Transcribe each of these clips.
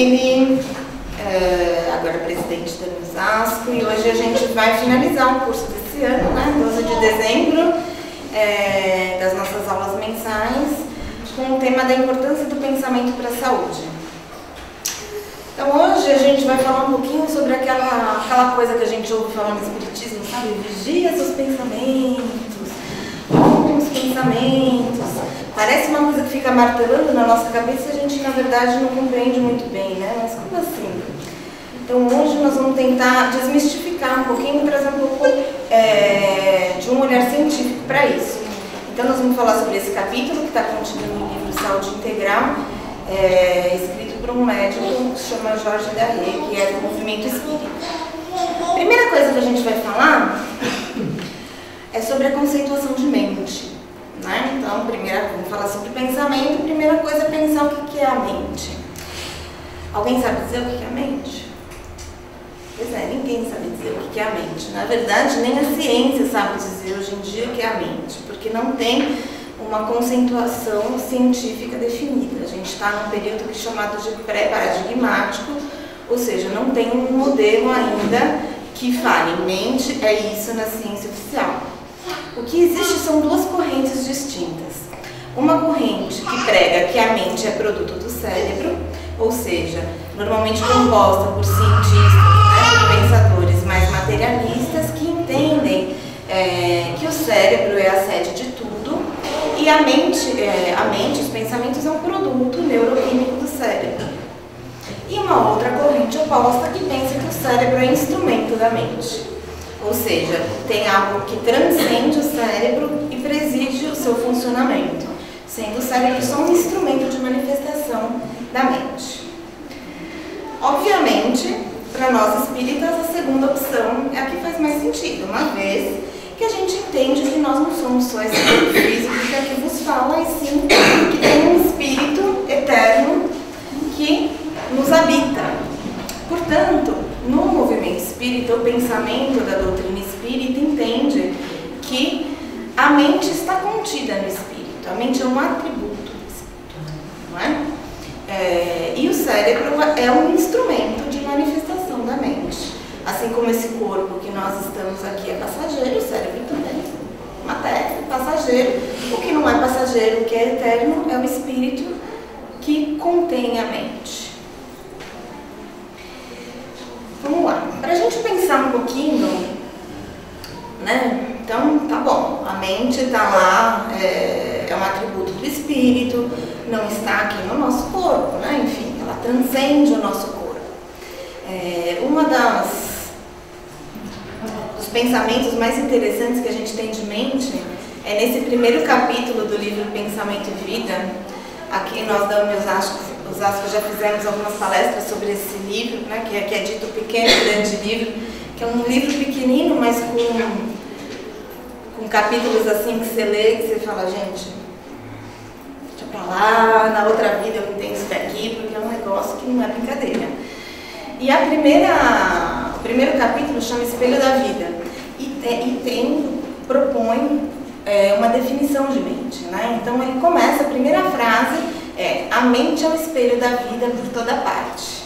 Aline, agora presidente da Osasco, e hoje a gente vai finalizar o curso desse ano, né, 12 de dezembro, das nossas aulas mensais, com o tema da importância do pensamento para a saúde. Então hoje a gente vai falar um pouquinho sobre aquela coisa que a gente ouve falar no Espiritismo, sabe? Vigia seus pensamentos, bons pensamentos. Parece uma coisa que fica martelando na nossa cabeça e a gente, na verdade, não compreende muito bem, né? Mas como assim? Então hoje nós vamos tentar desmistificar um pouquinho, trazer um pouco de um olhar científico para isso. Então nós vamos falar sobre esse capítulo que está contido no livro Saúde Integral, escrito por um médico que se chama Jorge Darré, que é do movimento espírita. A primeira coisa que a gente vai falar é sobre a conceituação de mente, né? Então, vamos falar sobre pensamento. A primeira coisa é pensar o que é a mente. Alguém sabe dizer o que é a mente? Pois é, ninguém sabe dizer o que é a mente. Na verdade, nem a ciência sabe dizer hoje em dia o que é a mente, porque não tem uma conceituação científica definida. A gente está num período que é chamado de pré-paradigmático, ou seja, não tem um modelo ainda que fale mente é isso na ciência oficial. O que existe são duas correntes distintas. Uma corrente que prega que a mente é produto do cérebro, ou seja, normalmente composta por cientistas, por pensadores mais materialistas que entendem que o cérebro é a sede de tudo e a mente, os pensamentos, é um produto neuroquímico do cérebro. E uma outra corrente oposta que pensa que o cérebro é instrumento da mente. Ou seja, tem algo que transcende o cérebro e preside o seu funcionamento, sendo o cérebro só um instrumento de manifestação da mente. Obviamente, para nós espíritas, a segunda opção é a que faz mais sentido, uma vez que a gente entende que nós não somos só esse corpo físico que aqui vos fala, e sim que tem um espírito eterno que nos habita. Portanto, no movimento espírita, o pensamento da doutrina espírita entende que a mente está contida no espírito. A mente é um atributo do espírito, não é? E o cérebro é um instrumento de manifestação da mente. Assim como esse corpo que nós estamos aqui é passageiro, o cérebro também é matéria, passageiro. O que não é passageiro, o que é eterno, é o espírito que contém a mente. Vamos lá, para a gente pensar um pouquinho, né? Então, tá bom, a mente está lá, é um atributo do espírito, não está aqui no nosso corpo, né? Enfim, ela transcende o nosso corpo. Dos pensamentos mais interessantes que a gente tem de mente é nesse primeiro capítulo do livro Pensamento e Vida. Aqui nós da Osasco já fizemos algumas palestras sobre esse livro, né, que é dito pequeno e grande livro, que é um livro pequenino, mas com capítulos assim que você lê, que você fala, gente, deixa pra lá, na outra vida eu entendo isso daqui, porque é um negócio que não é brincadeira. E o primeiro capítulo chama Espelho da Vida e propõe uma definição de mente, né? Então ele começa, a primeira frase a mente é o espelho da vida por toda parte.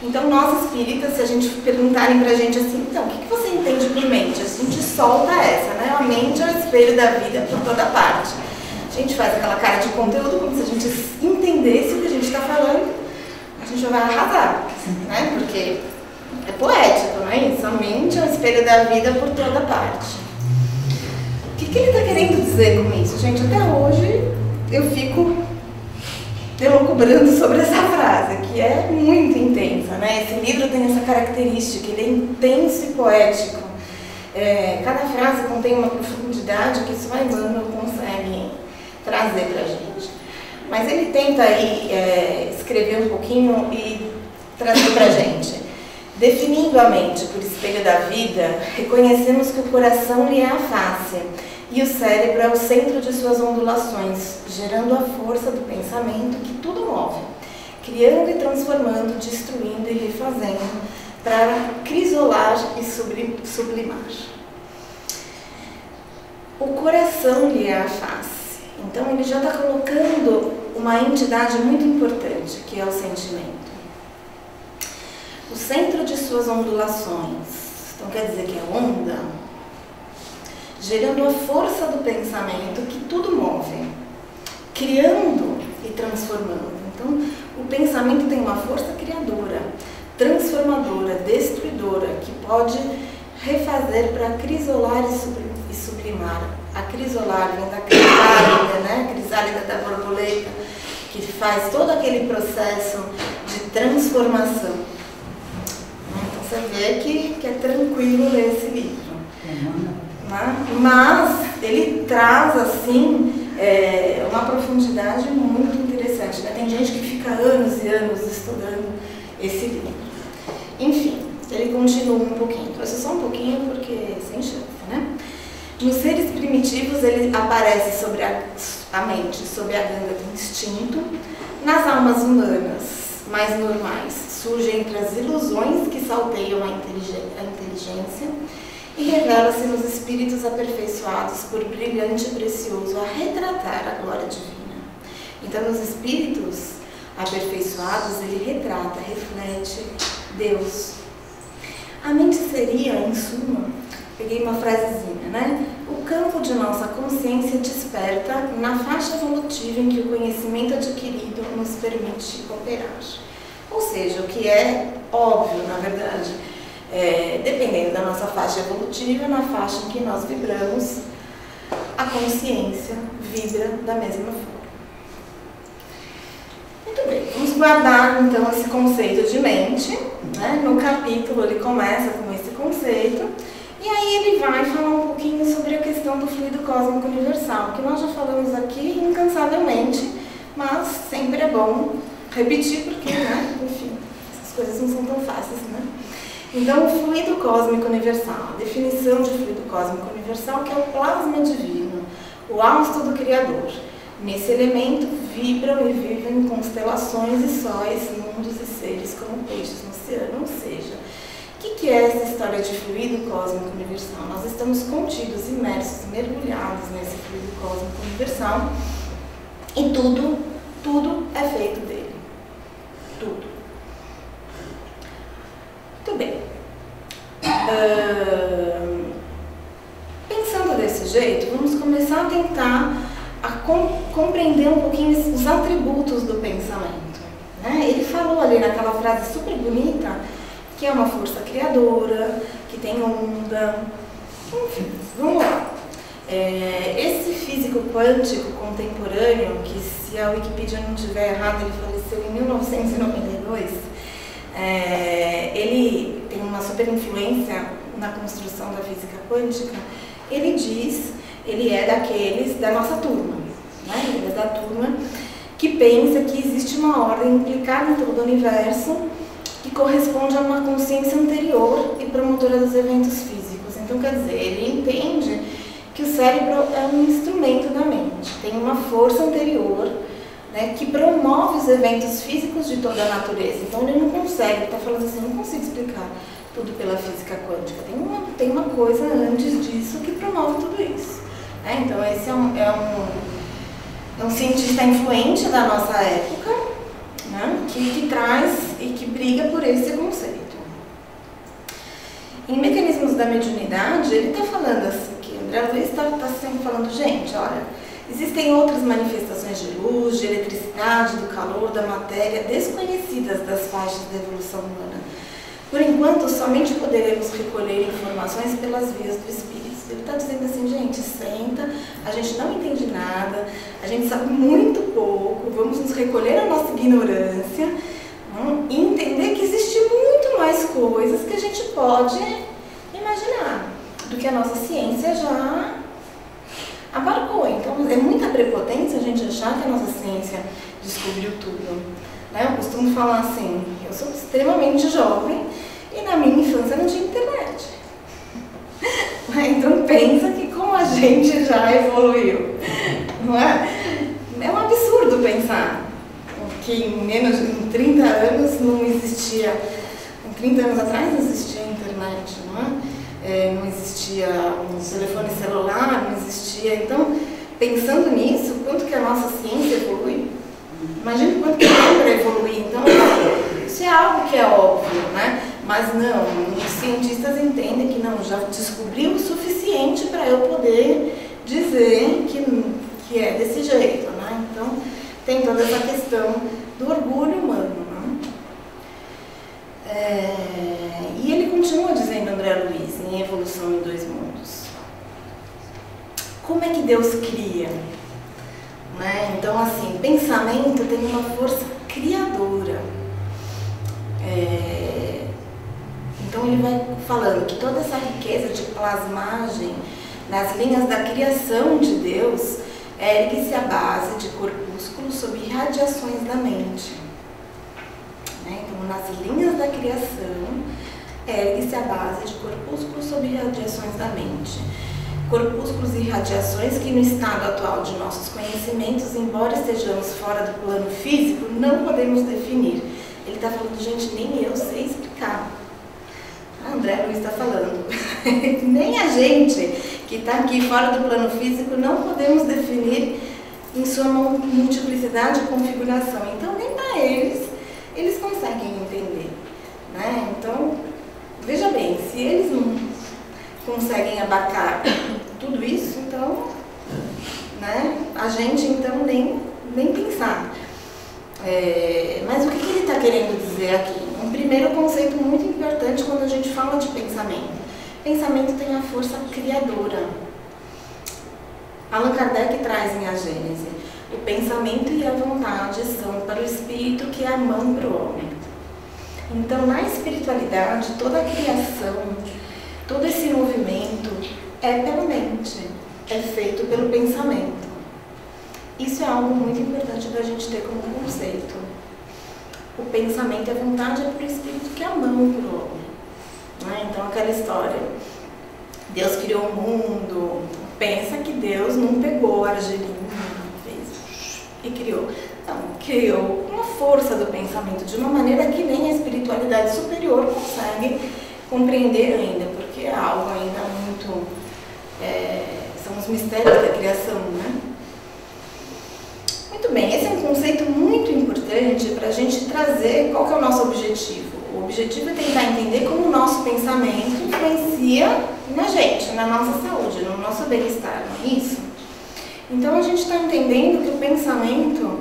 Então nós espíritas, se a gente perguntarem pra gente assim, então, o que você entende por mente? A gente solta essa, né? A mente é o espelho da vida por toda parte. A gente faz aquela cara de conteúdo como se a gente entendesse o que a gente está falando, a gente vai arrasar, né? Porque é poético, não é isso? A mente é o espelho da vida por toda parte. O que ele está querendo dizer com isso? Gente, até hoje eu fico elucubrando sobre essa frase, que é muito intensa, né? Esse livro tem essa característica, ele é intenso e poético. Cada frase contém uma profundidade que só Emmanuel consegue trazer pra gente. Mas ele tenta aí escrever um pouquinho e trazer pra gente. Definindo a mente por espelho da vida, reconhecemos que o coração lhe é a face e o cérebro é o centro de suas ondulações, gerando a força do pensamento que tudo move, criando e transformando, destruindo e refazendo, para crisolar e sublimar. O coração lhe é a face. Então ele já está colocando uma entidade muito importante, que é o sentimento. o centro de suas ondulações. Então quer dizer que é onda, gerando a força do pensamento que tudo move, criando e transformando. Então o pensamento tem uma força criadora, transformadora, destruidora, que pode refazer para crisolar e sublimar. A crisolar vem da crisálida, né? Crisálida da borboleta, que faz todo aquele processo de transformação. Então você vê que é tranquilo ler esse livro. Né? Mas ele traz assim uma profundidade muito interessante. Né? Tem gente que fica anos e anos estudando esse livro. Enfim, ele continua um pouquinho. Trouxe só um pouquinho porque sem chance, né? Nos seres primitivos ele aparece sobre a mente, sob a ganga do instinto. Nas almas humanas mais normais, surge entre as ilusões que salteiam a inteligência e revela-se nos espíritos aperfeiçoados por brilhante e precioso a retratar a glória divina. Então, nos espíritos aperfeiçoados, ele retrata, reflete Deus. A mente seria, em suma, peguei uma frasezinha, né? O campo de nossa consciência desperta na faixa evolutiva em que o conhecimento adquirido nos permite operar. Ou seja, o que é óbvio, na verdade, dependendo da nossa faixa evolutiva, na faixa em que nós vibramos, a consciência vibra da mesma forma. Muito bem, vamos guardar então esse conceito de mente, né? No capítulo ele começa com esse conceito e aí ele vai falar um pouquinho sobre a questão do fluido cósmico universal, que nós já falamos aqui incansavelmente, mas sempre é bom repetir porque, né? Enfim, essas coisas não são tão fáceis, né? Então, o fluido cósmico universal, a definição de fluido cósmico universal, que é o plasma divino, o hausto do Criador. Nesse elemento vibram e vivem constelações e sóis, mundos e seres como peixes no oceano. Ou seja, o que é essa história de fluido cósmico universal? Nós estamos contidos, imersos, mergulhados nesse fluido cósmico universal e tudo é feito dele. Tudo. Muito bem. Pensando desse jeito, vamos começar a tentar compreender um pouquinho os atributos do pensamento. Né? Ele falou ali naquela frase super bonita que é uma força criadora, que tem onda. Enfim, vamos lá. Esse físico quântico contemporâneo, que se a Wikipedia não estiver errada, ele faleceu em 1992, ele tem uma super influência na construção da física quântica. Ele diz, ele é daqueles da nossa turma, né? Ele é da turma que pensa que existe uma ordem implicada em todo o universo que corresponde a uma consciência anterior e promotora dos eventos físicos. Então, quer dizer, ele entende que o cérebro é um instrumento da mente, tem uma força anterior, né, que promove os eventos físicos de toda a natureza. Então ele não consegue, ele está falando assim, não consigo explicar tudo pela física quântica. Tem uma coisa antes disso que promove tudo isso. Né? Então esse é um cientista influente da nossa época, né, que traz e que briga por esse conceito. Em Mecanismos da Mediunidade, ele está falando assim, que André Luiz está sempre falando, gente, olha, existem outras manifestações de luz, de eletricidade, do calor, da matéria, desconhecidas das faixas da evolução humana. Por enquanto, somente poderemos recolher informações pelas vias do espírito. Ele está dizendo assim, gente, senta, a gente não entende nada, a gente sabe muito pouco, vamos nos recolher a nossa ignorância e entender que existe muito mais coisas que a gente pode imaginar do que a nossa ciência já abarcou. Então, é muita prepotência a gente achar que a nossa ciência descobriu tudo. Né? Eu costumo falar assim, eu sou extremamente jovem e na minha infância não tinha internet. Então, pensa que como a gente já evoluiu. Não é? É um absurdo pensar que em 30 anos não existia, em 30 anos atrás não existia internet, não é? Não existia um telefone celular, não existia. Então, pensando nisso, quanto que a nossa ciência evolui? Imagina quanto que a para evoluir. Então, isso é algo que é óbvio, né? Mas não, os cientistas entendem que não, já descobri o suficiente para eu poder dizer que é desse jeito, né? Então, tem toda essa questão do orgulho humano, né? E ele continua dizendo, André Luiz, em Evolução em Dois Mundos. Como é que Deus cria? Né? Então, assim, pensamento tem uma força criadora. Então, ele vai falando que toda essa riqueza de plasmagem nas linhas da criação de Deus ergue-se à base de corpúsculos sob irradiações da mente. Né? Então, nas linhas da criação, ergue-se à base de corpúsculos sob irradiações da mente. Corpúsculos e radiações que no estado atual de nossos conhecimentos, embora estejamos fora do plano físico, não podemos definir. Ele está falando, gente, nem eu sei explicar. André Luiz está falando. Nem a gente que está aqui fora do plano físico não podemos definir em sua multiplicidade e configuração. Então, nem para eles conseguem entender. Né? Então, veja bem, se eles não conseguem abarcar tudo isso, então, né, a gente então nem pensar. Mas o que ele está querendo dizer aqui? Um primeiro conceito muito importante quando a gente fala de pensamento. Pensamento tem a força criadora. Allan Kardec traz em A Gênese: o pensamento e a vontade são para o espírito que é a mão para o homem. Então, na espiritualidade, toda a criação, todo esse movimento é pela mente, é feito pelo pensamento. Isso é algo muito importante da gente ter como conceito. O pensamento e a vontade é para o espírito que é a mão para o homem. Né? Então, aquela história, Deus criou o mundo, pensa que Deus não pegou a argilinha, fez e criou. Não, criou com a força do pensamento, de uma maneira que nem a espiritualidade superior consegue compreender ainda, porque é algo ainda muito... são os mistérios da criação, né? Muito bem, esse é um conceito muito importante para a gente trazer qual que é o nosso objetivo. O objetivo é tentar entender como o nosso pensamento influencia na gente, na nossa saúde, no nosso bem-estar, não é isso? Então a gente está entendendo que o pensamento,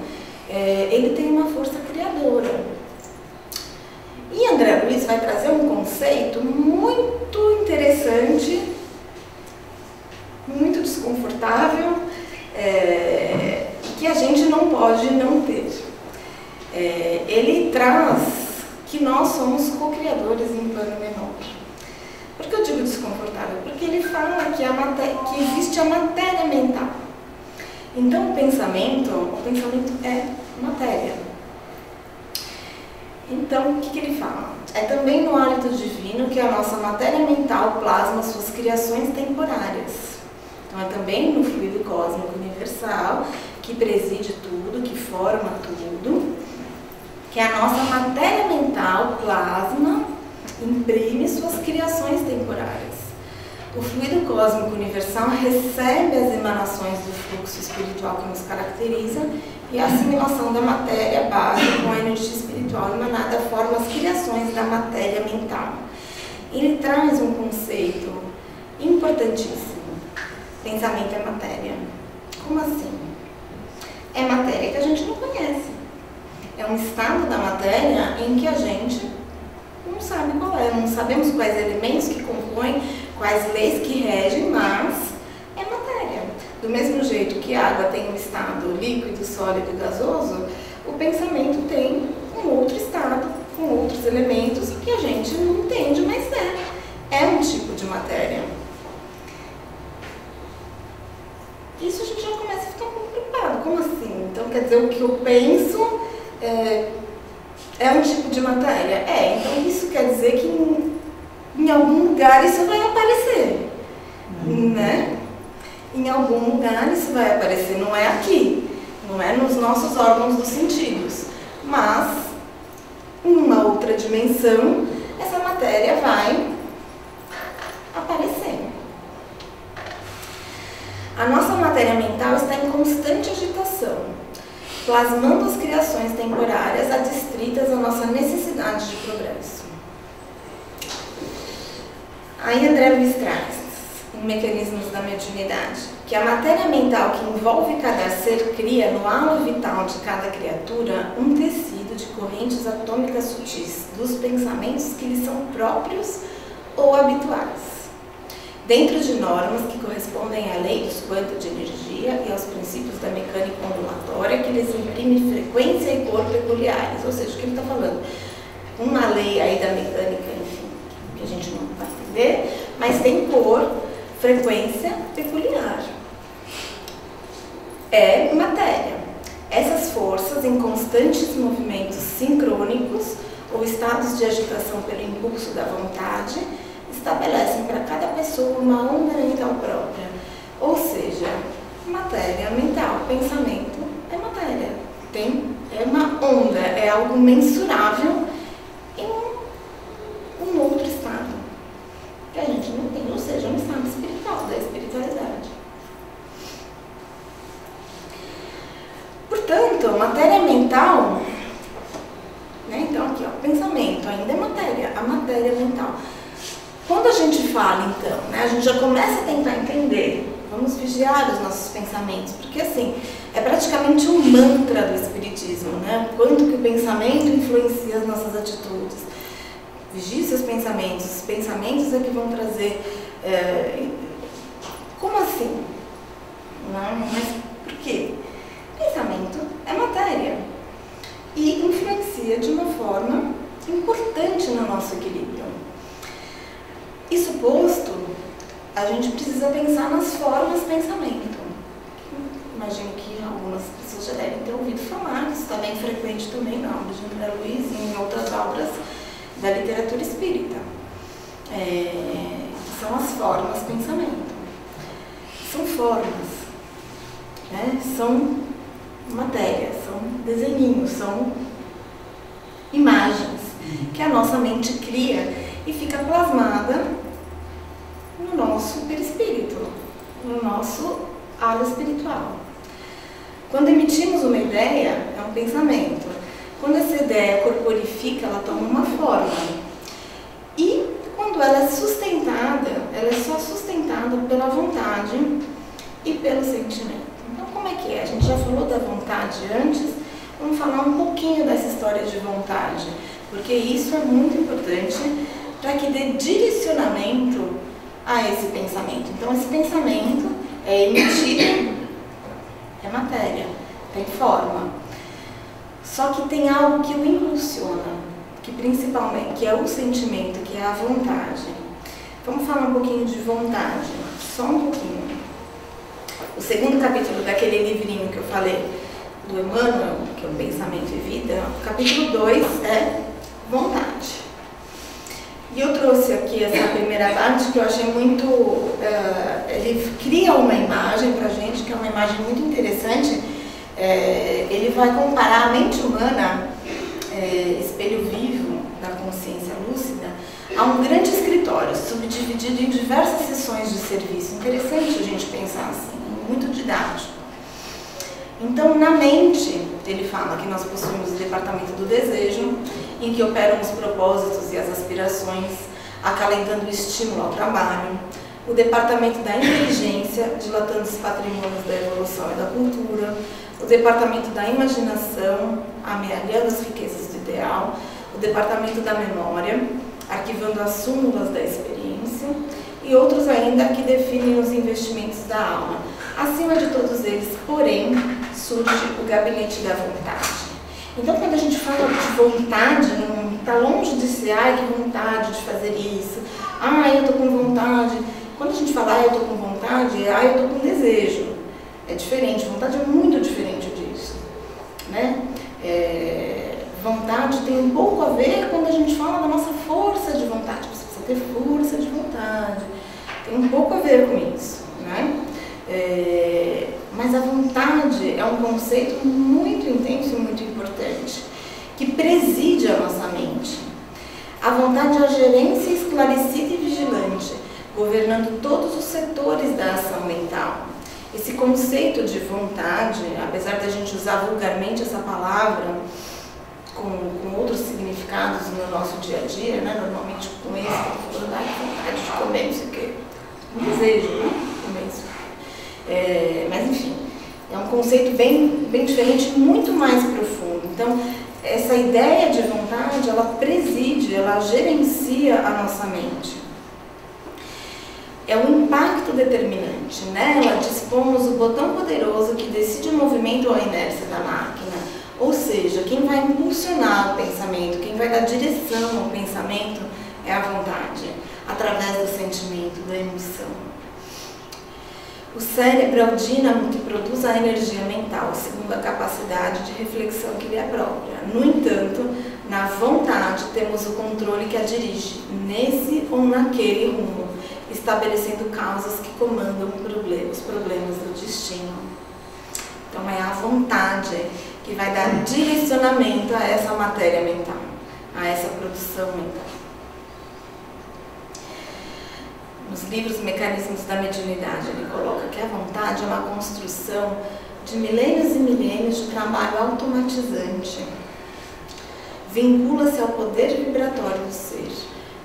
ele tem uma força criadora. E André Luiz vai trazer um conceito muito interessante, muito desconfortável, que a gente não pode não ter. Ele traz que nós somos co-criadores em plano menor. Por que eu digo desconfortável? Porque ele fala que existe a matéria mental. Então o pensamento é matéria. Então, o que ele fala? É também no hálito divino que a nossa matéria mental plasma suas criações temporárias. Então, é também no fluido cósmico universal, que preside tudo, que forma tudo, que a nossa matéria mental plasma, imprime suas criações temporárias. O fluido cósmico universal recebe as emanações do fluxo espiritual que nos caracteriza e a assimilação da matéria base com a energia espiritual emanada forma as criações da matéria mental. Ele traz um conceito importantíssimo. Pensamento é matéria. Como assim? É matéria que a gente não conhece. É um estado da matéria em que a gente não sabe qual é, não sabemos quais elementos que compõem, quais leis que regem, mas é matéria. Do mesmo jeito que a água tem um estado líquido, sólido e gasoso, o pensamento tem um outro estado, com outros elementos que a gente não entende, mas é um tipo de matéria. Isso a gente já começa a ficar um pouco preocupado. Como assim? Então quer dizer, o que eu penso é um tipo de matéria? Então isso quer dizer que em algum lugar isso vai aparecer, né? Em algum lugar isso vai aparecer, não é aqui, não é nos nossos órgãos dos sentidos, mas em uma outra dimensão essa matéria vai aparecer. A nossa matéria mental está em constante agitação, plasmando as criações temporárias adstritas à nossa necessidade de progresso. Aí André Luiz traz, em Mecanismos da Mediunidade, que a matéria mental que envolve cada ser cria no halo vital de cada criatura um tecido de correntes atômicas sutis dos pensamentos que lhe são próprios ou habituais, dentro de normas que correspondem à lei dos quantos de energia e aos princípios da mecânica ondulatória que lhes imprime frequência e cor peculiares. Ou seja, o que ele está falando? Uma lei aí da mecânica, enfim, que a gente não vai entender, mas tem cor, frequência peculiar. É matéria. Essas forças, em constantes movimentos sincrônicos ou estados de agitação pelo impulso da vontade, estabelecem para cada pessoa uma onda mental própria. Ou seja, matéria mental, pensamento é matéria. É uma onda, é algo mensurável em um outro estado que a gente não tem, ou seja, um estado espiritual, da espiritualidade. Portanto, matéria mental, né? Então aqui, ó, pensamento ainda é matéria, a matéria mental. Quando a gente fala, então, né, a gente já começa a tentar entender, vamos vigiar os nossos pensamentos, porque assim, é praticamente um mantra do Espiritismo, né? Quanto que o pensamento influencia as nossas atitudes. Vigie seus pensamentos, os pensamentos é que vão trazer... como assim? Não, mas por quê? Pensamento é matéria e influencia de uma forma importante no nosso equilíbrio. Isso posto, a gente precisa pensar nas formas de pensamento. Imagino que algumas pessoas já devem ter ouvido falar, isso está bem frequente também na obra de André Luiz e em outras obras da literatura espírita. São as formas de pensamento. São formas, né? São matéria, são desenhinhos, são imagens que a nossa mente cria e fica plasmada no nosso perispírito, no nosso halo espiritual. Quando emitimos uma ideia, é um pensamento. Quando essa ideia corporifica, ela toma uma forma. E quando ela é sustentada, ela é só sustentada pela vontade e pelo sentimento. Então, como é que é? A gente já falou da vontade antes, vamos falar um pouquinho dessa história de vontade, porque isso é muito importante para que dê direcionamento a esse pensamento. Então, esse pensamento é emitido, é matéria, tem forma. Só que tem algo que o impulsiona, que principalmente, que é o sentimento, que é a vontade. Vamos falar um pouquinho de vontade, só um pouquinho. O segundo capítulo daquele livrinho que eu falei, do Emmanuel, que é o Pensamento e Vida, o capítulo 2 é vontade. E eu trouxe aqui essa primeira parte que eu achei muito... ele cria uma imagem pra gente, que é uma imagem muito interessante. Ele vai comparar a mente humana, espelho vivo da consciência lúcida, a um grande escritório, subdividido em diversas sessões de serviço. Interessante a gente pensar assim, muito didático. Então, na mente, ele fala que nós possuímos o departamento do desejo, em que operam os propósitos e as aspirações, acalentando o estímulo ao trabalho. O departamento da inteligência, dilatando os patrimônios da evolução e da cultura. O departamento da imaginação, amealhando as riquezas do ideal. O departamento da memória, arquivando as súmulas da experiência. E outros ainda que definem os investimentos da alma. Acima de todos eles, porém, surge o gabinete da vontade. Então, quando a gente fala de vontade, não está longe de ser, ai, que vontade de fazer isso, ai, eu estou com vontade. Quando a gente fala, ai, eu estou com vontade, ai, eu estou com desejo. É diferente, vontade é muito diferente disso, né? Vontade tem um pouco a ver quando a gente fala da nossa força de vontade. Você precisa ter força de vontade. Tem um pouco a ver com isso, né? Mas a vontade é um conceito muito intenso e muito importante, que preside a nossa mente. A vontade é a gerência esclarecida e vigilante, governando todos os setores da ação mental. Esse conceito de vontade, apesar da gente usar vulgarmente essa palavra com outros significados no nosso nosso dia a dia, né? Normalmente com esse, que eu tô falando, vontade de comer, não sei o quê. Um desejo, né? Comer isso. Mas enfim, é um conceito bem diferente, muito mais profundo. Então, essa ideia de vontade, ela preside, ela gerencia a nossa mente. É o impacto determinante. Nela dispomos o botão poderoso que decide o movimento ou a inércia da máquina. Ou seja, quem vai impulsionar o pensamento, quem vai dar direção ao pensamento é a vontade, através do sentimento, da emoção. O cérebro é o dínamo que produz a energia mental, segundo a capacidade de reflexão que lhe é própria. No entanto, na vontade temos o controle que a dirige, nesse ou naquele rumo, estabelecendo causas que comandam os problemas do destino. Então é a vontade que vai dar direcionamento a essa matéria mental, a essa produção mental. Nos livros Mecanismos da Mediunidade, ele coloca que a vontade é uma construção de milênios e milênios de trabalho automatizante. Vincula-se ao poder vibratório do ser,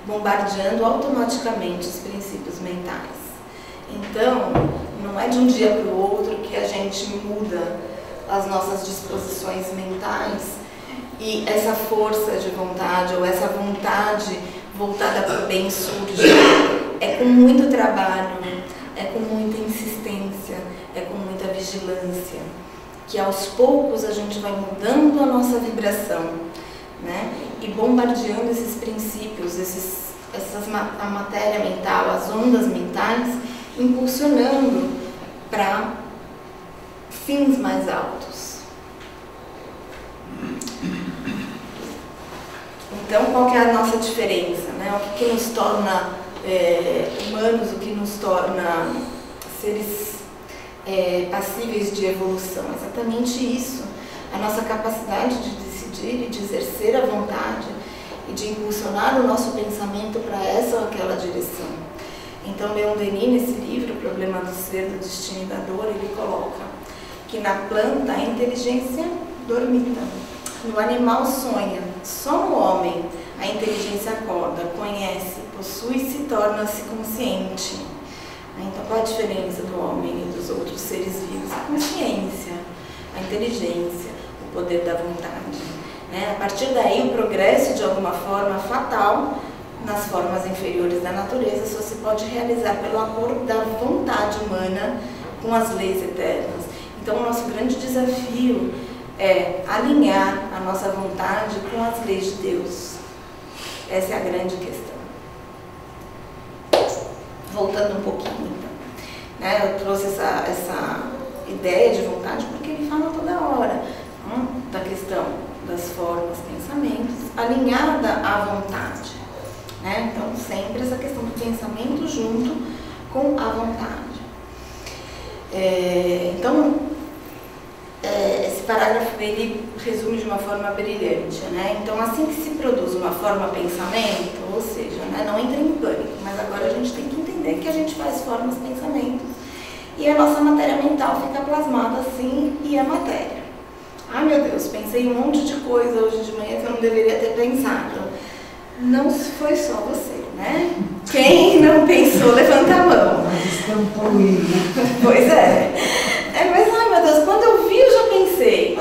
bombardeando automaticamente os princípios mentais. Então, não é de um dia para o outro que a gente muda as nossas disposições mentais e essa força de vontade ou essa vontade voltada para o bem surge. É com muito trabalho, é com muita insistência, é com muita vigilância, que aos poucos a gente vai mudando a nossa vibração, né? E bombardeando esses princípios, a matéria mental, as ondas mentais, impulsionando para fins mais altos. Então, qual que é a nossa diferença, né? O que nos torna humanos, o que nos torna seres passíveis de evolução? Exatamente isso, a nossa capacidade de decidir e de exercer a vontade e de impulsionar o nosso pensamento para essa ou aquela direção. Então, Leon Denis, nesse livro, O Problema do Ser, do Destino e da Dor, ele coloca que na planta a inteligência dormita, no animal sonha, só no homem a inteligência acorda, conhece, possui e se torna-se consciente. Então, qual a diferença do homem e dos outros seres vivos? A consciência, a inteligência, o poder da vontade. A partir daí, o progresso, de alguma forma fatal, nas formas inferiores da natureza, só se pode realizar pelo acordo da vontade humana com as leis eternas. Então, o nosso grande desafio é alinhar a nossa vontade com as leis de Deus. Essa é a grande questão. Voltando um pouquinho, então, eu trouxe essa ideia de vontade porque ele fala toda hora da questão das formas, pensamentos, alinhada à vontade. Então, sempre essa questão do pensamento junto com a vontade. Então, esse parágrafo ele resume de uma forma brilhante. Então, assim que se produz uma forma pensamento, ou seja, não entra em pânico, mas agora a gente tem que entender que a gente faz formas pensamentos e a nossa matéria mental fica plasmada assim e a matéria. Ai meu Deus, pensei um monte de coisa hoje de manhã que eu não deveria ter pensado. Não foi só você, né? Quem não pensou, levanta a mão. Pois é. Mas, ai meu Deus, quando eu vi, eu já pensei.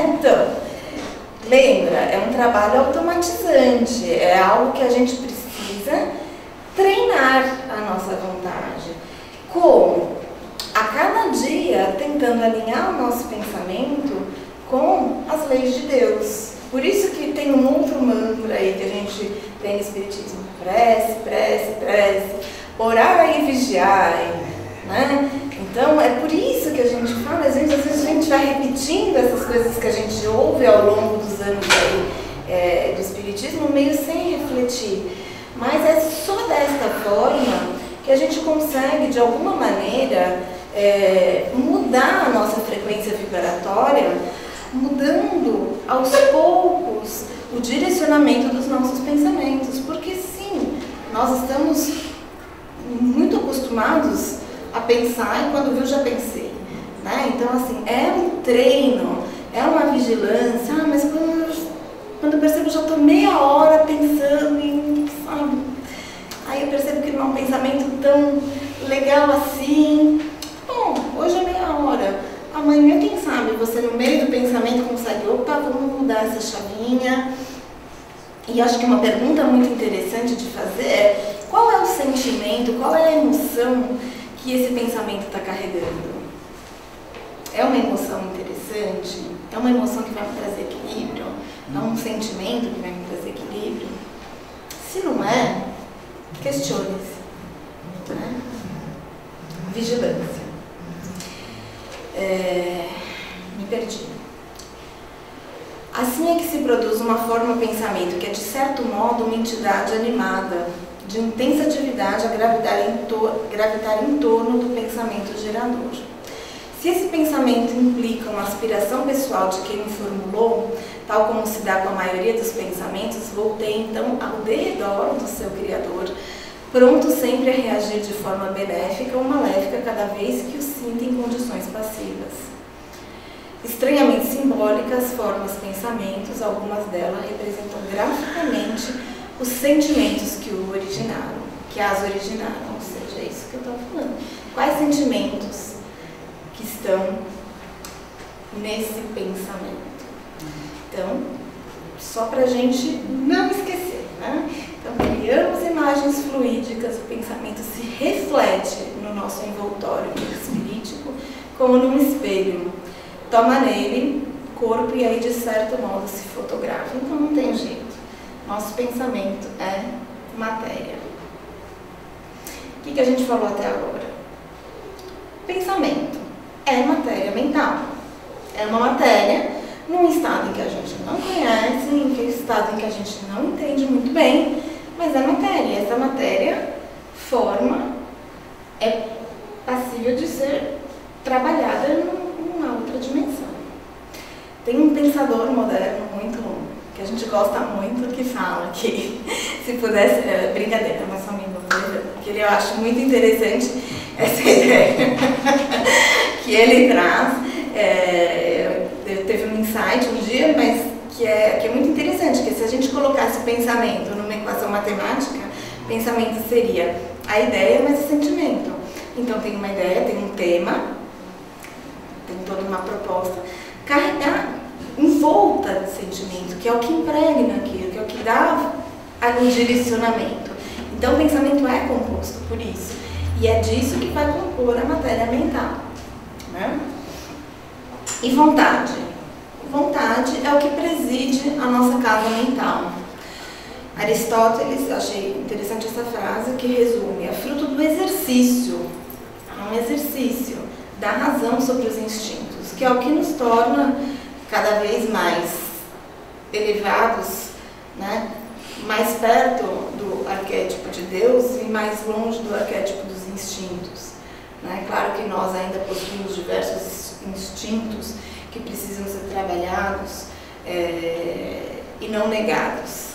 Então, lembra, é um trabalho automatizante. É algo que a gente precisa treinar a nossa vontade. Como? A cada dia, tentando alinhar o nosso pensamento com as leis de Deus. Por isso que tem um outro mantra aí que a gente tem no Espiritismo. Prece, prece, prece. Orai e vigiai. Então, é por isso que a gente fala, às vezes a gente vai repetindo essas coisas que a gente ouve ao longo dos anos aí, do Espiritismo, meio sem refletir. Mas é só desta forma que a gente consegue, de alguma maneira, mudar a nossa frequência vibratória, mudando aos poucos o direcionamento dos nossos pensamentos. Porque sim, nós estamos muito acostumados a pensar e quando viu já pensei. Então assim, é um treino, é uma vigilância. Mas quando eu percebo já estou meia hora legal assim. Bom, hoje é meia hora. Amanhã, quem sabe, você no meio do pensamento consegue, opa, vamos mudar essa chavinha. E acho que uma pergunta muito interessante de fazer é: qual é o sentimento, qual é a emoção que esse pensamento está carregando? É uma emoção interessante? É uma emoção que vai me trazer equilíbrio? É um sentimento que vai me trazer equilíbrio? Se não é, questione-se. Né? Vigilância. Me perdi. Assim é que se produz uma forma pensamento que é, de certo modo, uma entidade animada, de intensa atividade a gravitar em torno do pensamento gerador. Se esse pensamento implica uma aspiração pessoal de quem o formulou, tal como se dá com a maioria dos pensamentos, voltei então ao derredor do seu Criador, pronto sempre a reagir de forma benéfica ou maléfica cada vez que o sinta em condições passivas. Estranhamente simbólicas, formas pensamentos, algumas delas representam graficamente os sentimentos que o originaram, que as originaram, ou seja, é isso que eu estou falando. Quais sentimentos que estão nesse pensamento? Então, só para a gente não esquecer, né? Então, criamos imagens fluídicas, o pensamento se reflete no nosso envoltório espirítico como num espelho. Toma nele corpo e aí, de certo modo, se fotografa. Então, não tem jeito. Nosso pensamento é matéria. O que a gente falou até agora? Pensamento é matéria mental. É uma matéria num estado em que a gente não conhece, em que estado em que a gente não entende muito bem, mas é matéria. Essa matéria é passível de ser trabalhada numa outra dimensão. Tem um pensador moderno que a gente gosta muito, que fala que, se pudesse, brincadeira, mas só um minuto, que eu acho muito interessante essa ideia que ele traz. Teve um insight um dia, mas que é muito interessante, que se a gente colocasse o pensamento numa equação matemática, pensamento seria a ideia mais o sentimento. Então tem uma ideia, tem um tema, tem toda uma proposta, carregar envolta de sentimento, que é o que impregna aquilo, que é o que dá um direcionamento. Então o pensamento é composto por isso, e é disso que vai compor a matéria mental, né? E vontade. Vontade é o que preside a nossa casa mental. Aristóteles, eu achei interessante essa frase, que resume: é fruto do exercício, é um exercício da razão sobre os instintos, que é o que nos torna cada vez mais elevados, né? Mais perto do arquétipo de Deus e mais longe do arquétipo dos instintos, né? Claro que nós ainda possuímos diversos instintos que precisam ser trabalhados e não negados,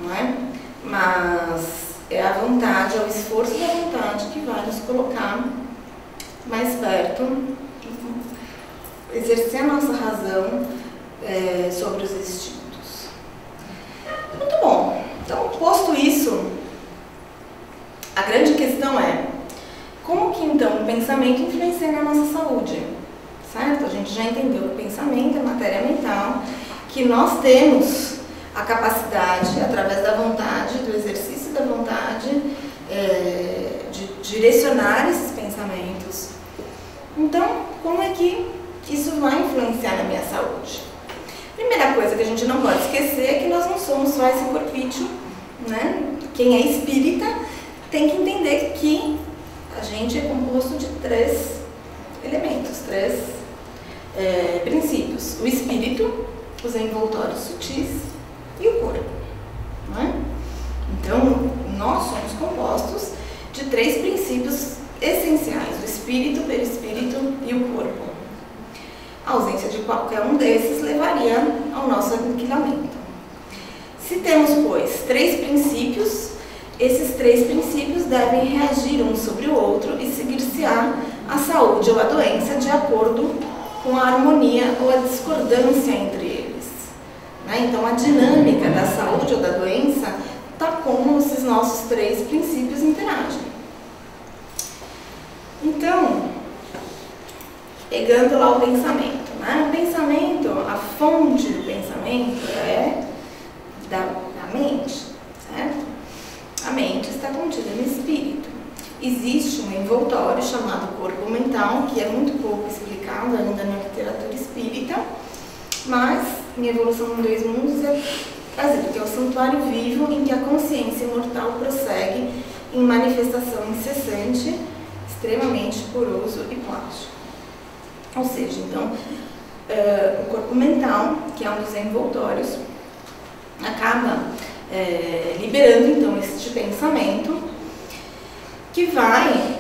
não é? Mas é a vontade, é o esforço da vontade que vai nos colocar mais perto, exercer a nossa razão sobre os instintos. Muito bom. Então, posto isso, a grande questão é: como que então o pensamento influencia na nossa saúde? Certo? A gente já entendeu que o pensamento é matéria mental, que nós temos a capacidade, através da vontade, do exercício da vontade, de direcionar esses pensamentos. Então, como é que isso vai influenciar na minha saúde? Primeira coisa que a gente não pode esquecer é que nós não somos só esse corpício, né? Quem é espírita tem que entender que a gente é composto de 3 elementos, 3 princípios: o espírito, os envoltórios sutis e o corpo, não é? Então, nós somos compostos de 3 princípios essenciais: o espírito, o perispírito e o corpo. A ausência de qualquer um desses levaria ao nosso aniquilamento. Se temos, pois, 3 princípios, esses 3 princípios devem reagir um sobre o outro e seguir-se-á a saúde ou a doença de acordo com a harmonia ou a discordância entre eles, né? Então, a dinâmica da saúde ou da doença está como esses nossos 3 princípios interagem. Então, pegando lá o pensamento, né? O pensamento, a fonte do pensamento é da mente, certo? A mente está contida no espírito. Existe um envoltório chamado corpo mental, que é muito pouco explicado ainda na literatura espírita, mas em Evolução em Dois Mundos é trazido, que é o santuário vivo em que a consciência imortal prossegue em manifestação incessante, extremamente poroso e plástico. Ou seja, então, o corpo mental, que é um dos envoltórios, acaba liberando então este pensamento que vai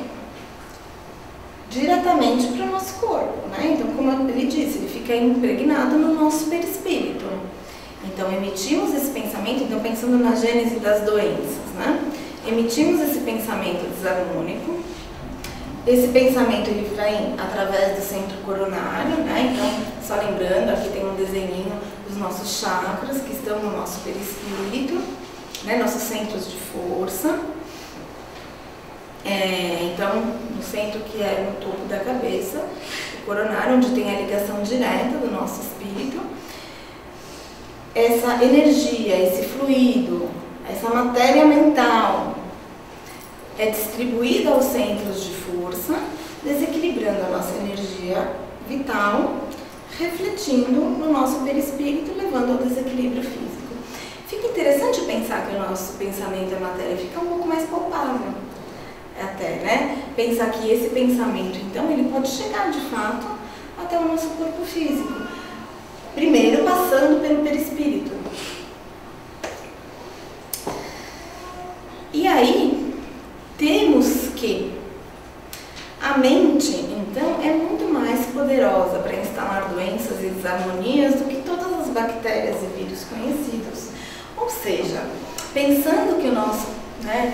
diretamente para o nosso corpo, né? Então, como ele disse, ele fica impregnado no nosso perispírito. Então, emitimos esse pensamento, então pensando na gênese das doenças, né? Emitimos esse pensamento desarmônico. Esse pensamento ele vem através do centro coronário, né? Então, só lembrando, aqui tem um desenhinho dos nossos chakras que estão no nosso perispírito, né? Nossos centros de força. Então, no centro que é no topo da cabeça, o coronário, onde tem a ligação direta do nosso espírito. Essa energia, esse fluido, essa matéria mental é distribuída aos centros de força, desequilibrando a nossa energia vital, refletindo no nosso perispírito, levando ao desequilíbrio físico. Fica interessante pensar que o nosso pensamento é matéria, fica um pouco mais palpável até, né? Pensar que esse pensamento, então, ele pode chegar de fato até o nosso corpo físico. Primeiro passando pelo perispírito. E aí, temos que a mente, então, é muito mais poderosa para instalar doenças e desarmonias do que todas as bactérias e vírus conhecidos. Ou seja, pensando que o nosso, né,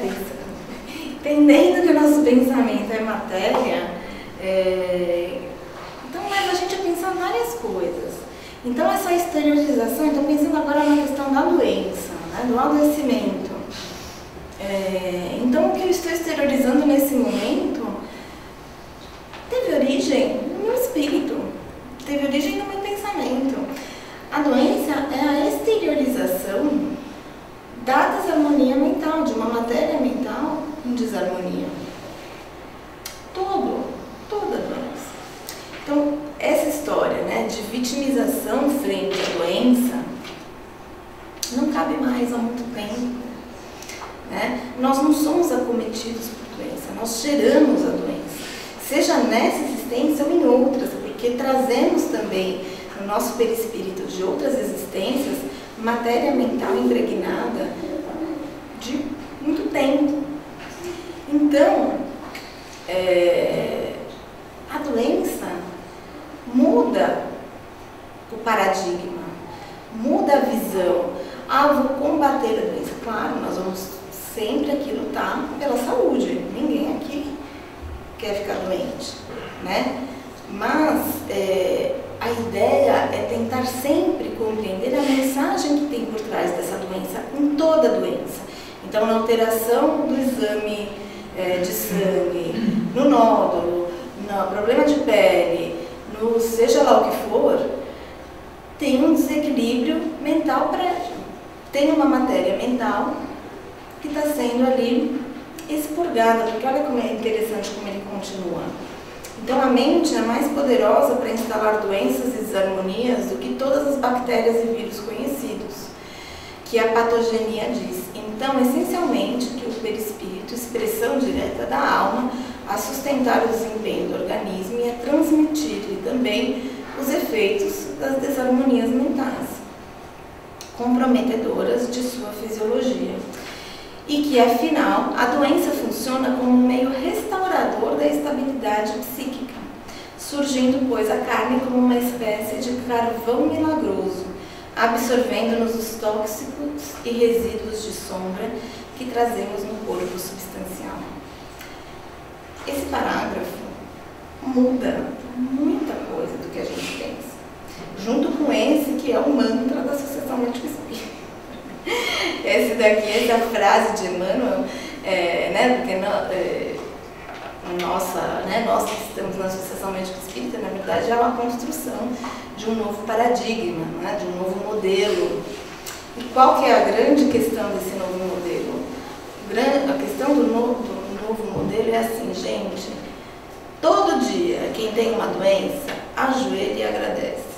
entendendo que o nosso pensamento é matéria, então leva a gente a pensar várias coisas. Então essa exteriorização, então pensando agora na questão da doença, né, do adoecimento. Então o que eu estou exteriorizando nesse momento teve origem no meu espírito, teve origem no meu pensamento. A doença é a exteriorização da desarmonia mental, de uma matéria mental em desarmonia. Toda doença. Então, essa história, né, de vitimização frente à doença não cabe mais há muito tempo. Né? Nós não somos acometidos por doença, nós geramos a doença. Seja nessa existência ou em outras, porque trazemos também no nosso perispírito de outras existências matéria mental impregnada de muito tempo. Então, a doença muda o paradigma, muda a visão. Vou combater a doença. Claro, nós vamos sempre aqui lutar pela saúde. Ninguém aqui quer ficar doente, né? Mas a ideia é tentar sempre compreender a mensagem que tem por trás dessa doença, em toda doença. Então, na alteração do exame de sangue, no nódulo, no problema de pele, no seja lá o que for, tem um desequilíbrio mental prévio. Tem uma matéria mental que está sendo ali expurgada, porque olha como é interessante como ele continua. Então a mente é mais poderosa para instalar doenças e desarmonias do que todas as bactérias e vírus conhecidos, que a patogenia diz. Então, essencialmente, que o perispírito, expressão direta da alma, a sustentar o desempenho do organismo e a transmitir-lhe também os efeitos das desarmonias mentais, comprometedoras de sua fisiologia. E que, afinal, a doença funciona como um meio restaurador da estabilidade psíquica, surgindo, pois, a carne como uma espécie de carvão milagroso, absorvendo-nos os tóxicos e resíduos de sombra que trazemos no corpo substancial. Esse parágrafo muda muita coisa do que a gente pensa, junto com esse que é o mantra da Associação Médico-Espírita. Essa frase de Emmanuel, né, porque nós que estamos na Associação Médica Espírita, na verdade, é uma construção de um novo paradigma, né, de um novo modelo. E qual que é a grande questão desse novo modelo? A questão do novo modelo é assim, gente, todo dia quem tem uma doença, ajoelha e agradece.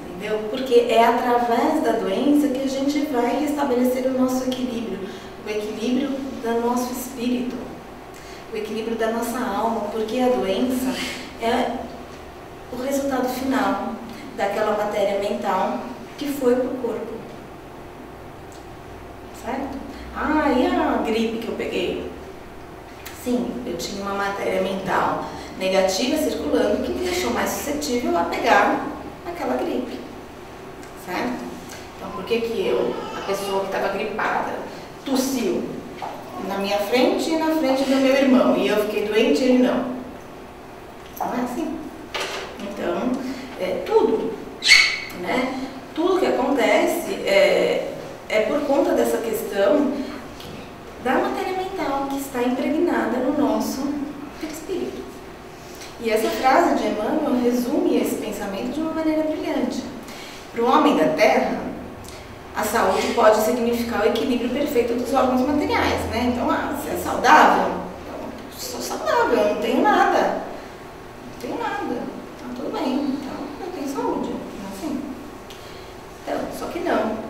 Entendeu? Porque é através da doença que a gente vai restabelecer o nosso equilíbrio, o equilíbrio do nosso espírito, o equilíbrio da nossa alma, porque a doença é o resultado final daquela matéria mental que foi para o corpo. Certo? Ah, e a gripe que eu peguei? Sim, eu tinha uma matéria mental negativa circulando que me deixou mais suscetível a pegar aquela gripe. Certo? Então, por que a pessoa que estava gripada, tossiu na minha frente e na frente do meu irmão, e eu fiquei doente e ele não? Não é assim. Então, tudo, né? Tudo que acontece é por conta dessa questão da matéria mental que está impregnada no nosso espírito. E essa frase de Emmanuel resume esse pensamento de uma maneira brilhante. Para o homem da Terra, a saúde pode significar o equilíbrio perfeito dos órgãos materiais, né? Então, você é saudável? Eu sou saudável, eu não tenho nada. Não tenho nada. Então, tudo bem. Então, eu tenho saúde. Não é assim? Então, só que não.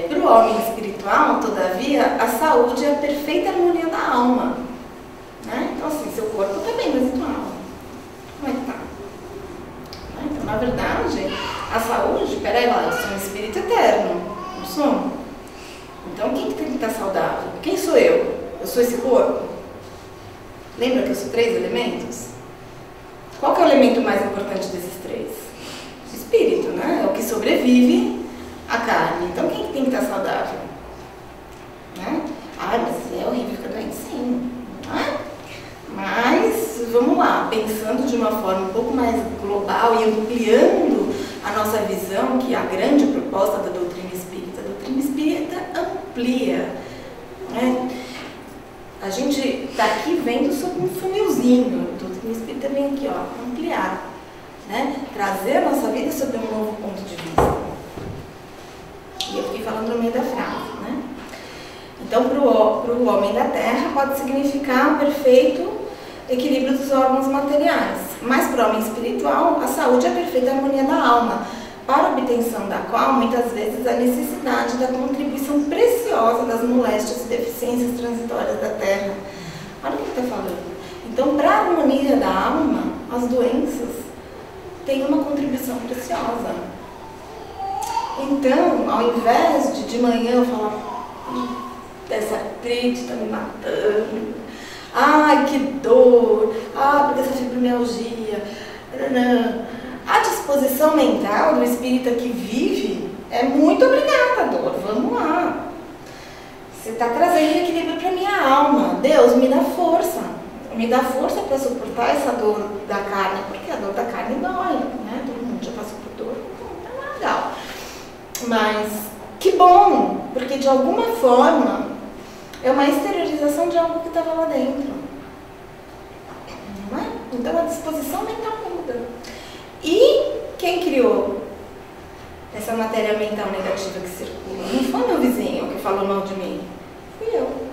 Para o homem espiritual, todavia, a saúde é a perfeita harmonia da alma. Né? Então, assim, seu corpo está bem, mas e tua alma? Como é que está? Então, na verdade, a saúde, peraí lá, eu sou um espírito eterno, não sou? Então, quem que tem que estar saudável? Quem sou eu? Eu sou esse corpo? Lembra que eu sou 3 elementos? Qual que é o elemento mais importante desses 3? O espírito, né? É o que sobrevive à carne. Então, quem que tem que estar saudável? Né? Ah, mas é horrível ficar doente? Sim. Não é? Mas, vamos lá, pensando de uma forma um pouco mais global e ampliando a nossa visão, que é a grande proposta da doutrina espírita. A doutrina espírita amplia. Né? A gente está aqui vendo sobre um funilzinho. A doutrina espírita vem aqui, ó, ampliar. Né? Trazer a nossa vida sobre um novo ponto de vista. E eu fiquei falando no meio da frase. Né? Então, para o homem da Terra, pode significar um perfeito equilíbrio dos órgãos materiais. Mas para o homem espiritual, a saúde é a perfeita harmonia da alma, para a obtenção da qual, muitas vezes, há necessidade da contribuição preciosa das moléstias e deficiências transitórias da Terra. Olha o que ele está falando. Então, para a harmonia da alma, as doenças têm uma contribuição preciosa. Então, ao invés de manhã eu falar, essa artrite está me matando, ai, que dor, porque essa fibromialgia. A disposição mental do espírita que vive é muito obrigada, dor, vamos lá. Você está trazendo equilíbrio para a minha alma. Deus, me dá força para suportar essa dor da carne, porque a dor da carne dói, né? Todo mundo já passou por dor, então não é legal. Mas que bom, porque de alguma forma é uma exteriorização de algo que estava lá dentro. Não é? Então a disposição mental muda. E quem criou essa matéria mental negativa que circula? Não foi meu vizinho que falou mal de mim. Fui eu.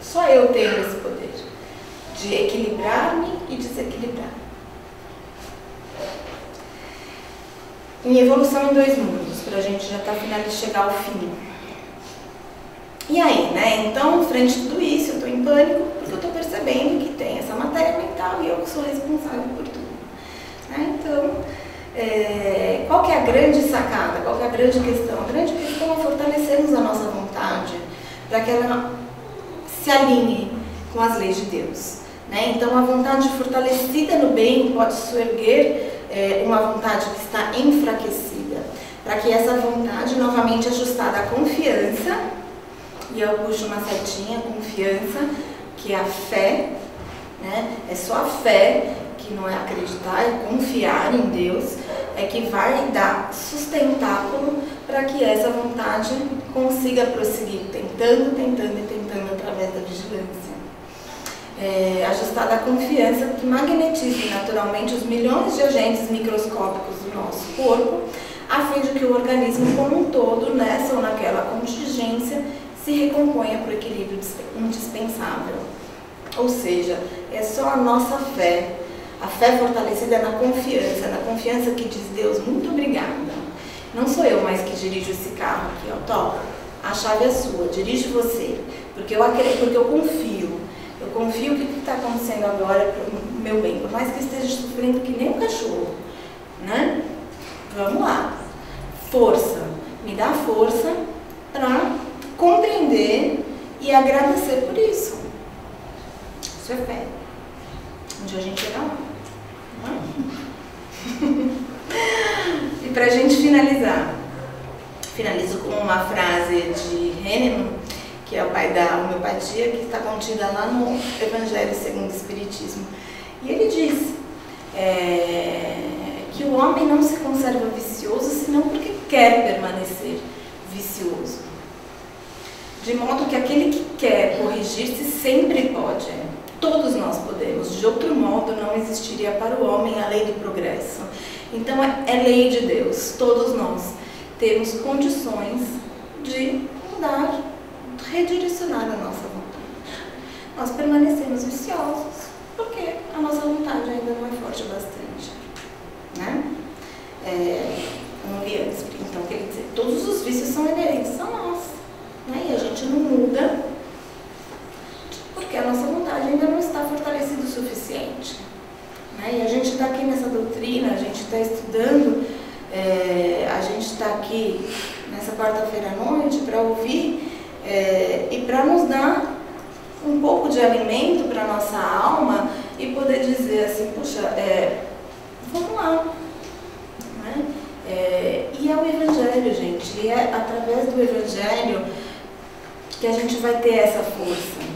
Só eu tenho esse poder de equilibrar-me e desequilibrar. Em evolução em 2 mundos, para a gente já estar chegar ao fim. E aí, né? Então, frente a tudo isso, eu estou em pânico, porque eu estou percebendo que tem essa matéria mental e eu que sou responsável por tudo. Né? Então, qual que é a grande sacada? Qual que é a grande questão? A grande questão é fortalecermos a nossa vontade para que ela se alinhe com as leis de Deus. Né? Então, a vontade fortalecida no bem pode suerguer uma vontade que está enfraquecida, para que essa vontade, novamente ajustada à confiança, e eu puxo uma setinha, confiança, que é a fé, né? É só a fé, que não é acreditar, é confiar em Deus, é que vai dar sustentáculo para que essa vontade consiga prosseguir, tentando através da vigilância. Ajustada à confiança que magnetize naturalmente os milhões de agentes microscópicos do nosso corpo, a fim de que o organismo como um todo, nessa ou naquela contingência, se recomponha para o equilíbrio indispensável. Ou seja, é só a nossa fé. A fé fortalecida na confiança que diz: Deus, muito obrigada. Não sou eu mais que dirijo esse carro aqui, ó, toca. A chave é sua, dirige você. Porque eu acredito, porque eu confio. Eu confio que o que está acontecendo agora é para o meu bem. Por mais que eu esteja sofrendo que nem um cachorro, né? Vamos lá. Força. Me dá força para compreender e agradecer por isso. Isso é fé. Um dia a gente chega lá. E para a gente finalizar, finalizo com uma frase de Hahnemann, que é o pai da homeopatia, que está contida lá no Evangelho segundo o Espiritismo. E ele diz que o homem não se conserva vicioso senão porque quer permanecer vicioso. De modo que aquele que quer corrigir-se sempre pode. Todos nós podemos. De outro modo, não existiria para o homem a lei do progresso. Então, é lei de Deus. Todos nós temos condições de mudar, redirecionar a nossa vontade. Nós permanecemos viciosos porque a nossa vontade ainda não é forte bastante, né? Então, quer dizer, todos os vícios são inerentes a nós, né? E a gente não muda porque a nossa vontade ainda não está fortalecida o suficiente, né? E a gente está aqui nessa doutrina, a gente está estudando, a gente está aqui nessa quarta-feira à noite para ouvir e para nos dar um pouco de alimento para a nossa alma e poder dizer assim, puxa, vamos lá, né? E é o Evangelho, gente, e é através do Evangelho que a gente vai ter essa força.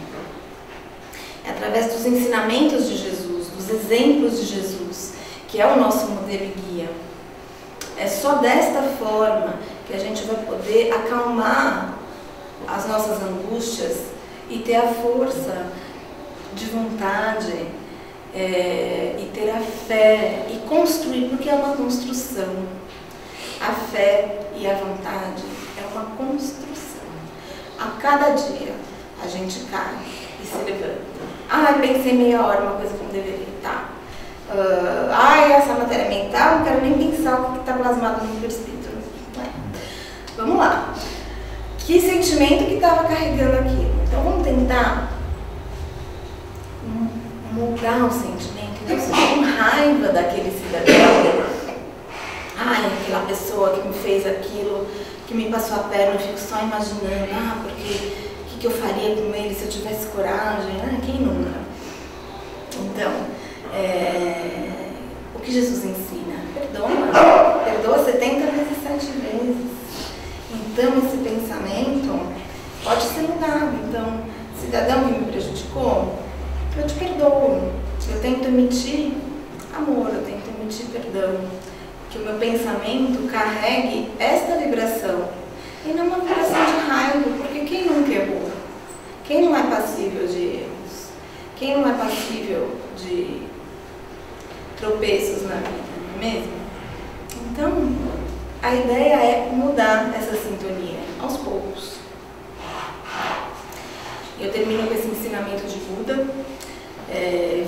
É através dos ensinamentos de Jesus, dos exemplos de Jesus, que é o nosso modelo e guia. É só desta forma que a gente vai poder acalmar as nossas angústias e ter a força de vontade e ter a fé e construir, porque é uma construção. A fé e a vontade é uma construção. A cada dia a gente cai e se levanta. Pensei meia hora uma coisa que não deveria. Tá. Essa matéria mental, não quero nem pensar o que está plasmado no meu espírito. Vamos lá. Que sentimento que estava carregando aqui? Então vamos tentar mudar o sentimento. Então, se eu tenho raiva daquele cidadão, aquela pessoa que me fez aquilo, que me passou a perna, eu fico só imaginando, porque o que eu faria com ele se eu tivesse coragem? Quem nunca? Então, o que Jesus ensina? Perdoa 70 vezes 7 vezes. Então, esse pensamento pode ser mudado. Então, cidadão que me prejudicou, eu te perdoo. Eu tento emitir amor, eu tento emitir perdão. Que o meu pensamento carregue esta vibração. E não uma vibração de raiva, porque quem nunca errou? Quem não é passível de erros? Quem não é passível de tropeços na vida, não é mesmo? Então, a ideia é mudar essa sintonia, aos poucos. Eu termino com esse ensinamento de Buda.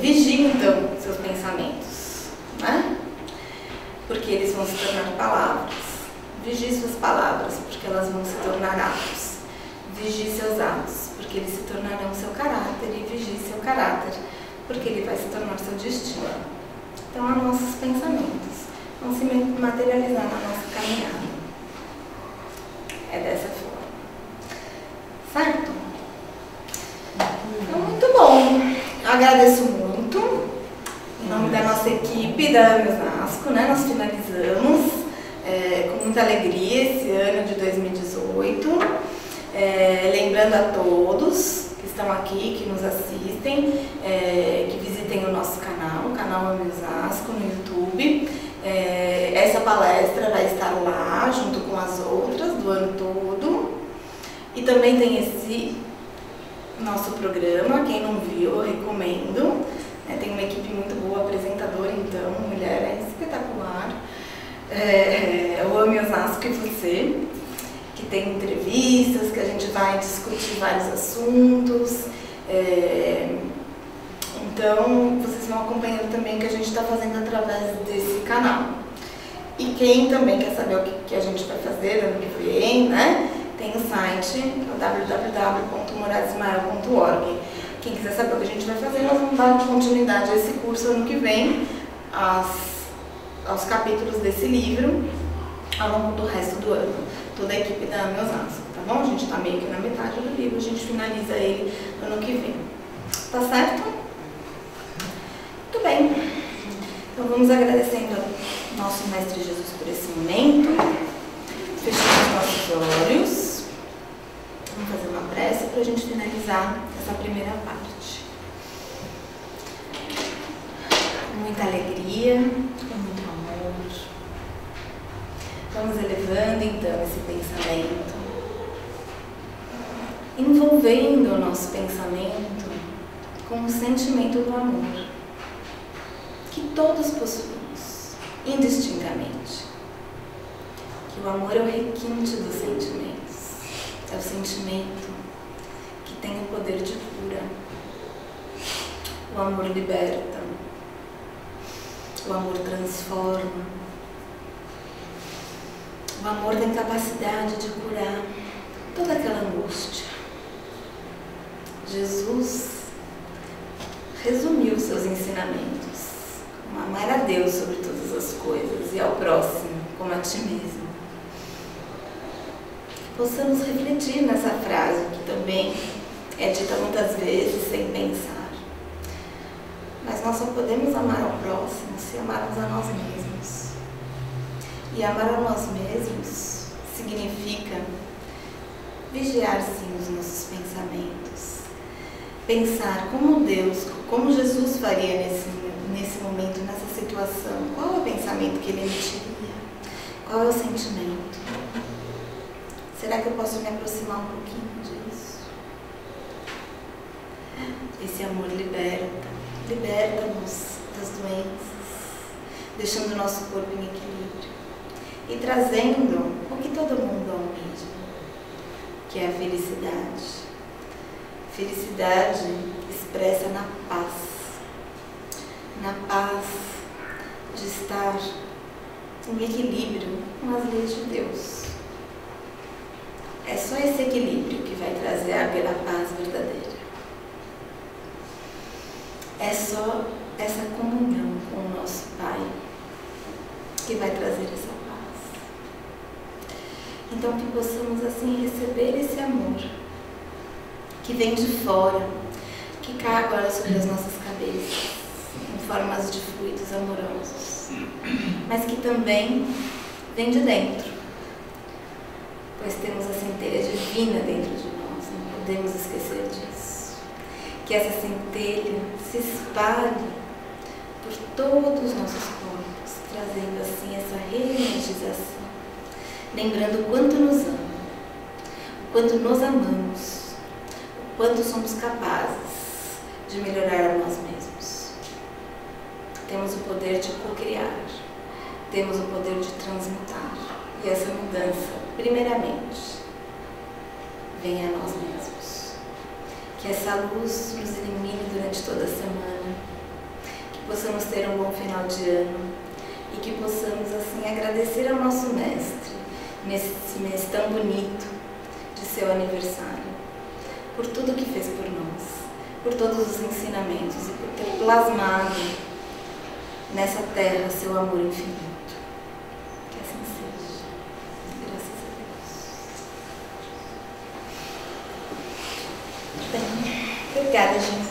Vigie, então, seus pensamentos, né? Porque eles vão se tornar palavras. Vigie suas palavras, porque elas vão se tornar atos. Vigie seus atos, porque eles se tornarão seu caráter. E vigie seu caráter, porque ele vai se tornar seu destino. Então, os nossos pensamentos vão se materializar na nossa caminhada. É dessa forma. Certo? Então, muito bom. Agradeço muito. Em nome da nossa equipe da Osasco, né? Nós finalizamos com muita alegria esse ano de 2018. Lembrando a todos que estão aqui, que nos assistem, que visitem o nosso canal, o canal Osasco no YouTube. Essa palestra vai estar lá, junto com as outras, do ano todo. E também tem esse nosso programa, quem não viu, eu recomendo. Tem uma equipe muito boa, apresentadora, então, mulher é espetacular. Eu amo Osasco e você, que tem entrevistas, que a gente vai discutir vários assuntos. Então, vocês vão acompanhando também o que a gente está fazendo através desse canal. E quem também quer saber o que a gente vai fazer ano que vem, né? Tem o site www.moradismael.org. Quem quiser saber o que a gente vai fazer, nós vamos dar continuidade a esse curso ano que vem, aos capítulos desse livro, ao longo do resto do ano. Toda a equipe da AME Osasco, tá bom? A gente está meio que na metade do livro, a gente finaliza ele ano que vem. Tá certo? Muito bem. Então vamos agradecendo ao nosso Mestre Jesus por esse momento. Fechamos nossos olhos. Vamos fazer uma prece para a gente finalizar essa primeira parte. Com muita alegria, com muito amor. Vamos elevando então esse pensamento, envolvendo o nosso pensamento com o sentimento do amor, que todos possuímos, indistintamente. Que o amor é o requinte dos sentimentos. É o sentimento que tem o poder de cura. O amor liberta. O amor transforma. O amor tem capacidade de curar toda aquela angústia. Jesus resumiu seus ensinamentos como amar a Deus sobre todas as coisas e ao próximo como a ti mesmo. Possamos refletir nessa frase, que também é dita muitas vezes sem pensar. Mas nós só podemos amar ao próximo se amarmos a nós mesmos. E amar a nós mesmos significa vigiar sim os nossos pensamentos. Pensar como Deus, como Jesus faria nesse momento, nessa situação. Qual é o pensamento que ele emitiria? Qual é o sentimento? Será que eu posso me aproximar um pouquinho disso? Esse amor liberta-nos das doenças, deixando o nosso corpo em equilíbrio e trazendo o que todo mundo almeja, que é a felicidade. Felicidade expressa na paz de estar em equilíbrio com as leis de Deus. É só esse equilíbrio que vai trazer a paz verdadeira. É só essa comunhão com o nosso Pai que vai trazer essa paz. Então que possamos assim receber esse amor que vem de fora, que cai agora sobre as nossas cabeças, em formas de fluidos amorosos, mas que também vem de dentro. Pois temos a centelha divina dentro de nós, não podemos esquecer disso. Que essa centelha se espalhe por todos os nossos corpos, trazendo assim essa reenergização, lembrando o quanto nos ama, o quanto nos amamos, o quanto somos capazes de melhorar a nós mesmos. Temos o poder de co-criar, temos o poder de transmutar. E essa mudança, primeiramente, vem a nós mesmos. Que essa luz nos ilumine durante toda a semana, que possamos ter um bom final de ano e que possamos, assim, agradecer ao nosso Mestre, nesse mês tão bonito de seu aniversário, por tudo que fez por nós, por todos os ensinamentos e por ter plasmado nessa terra seu amor infinito. Obrigada, gente.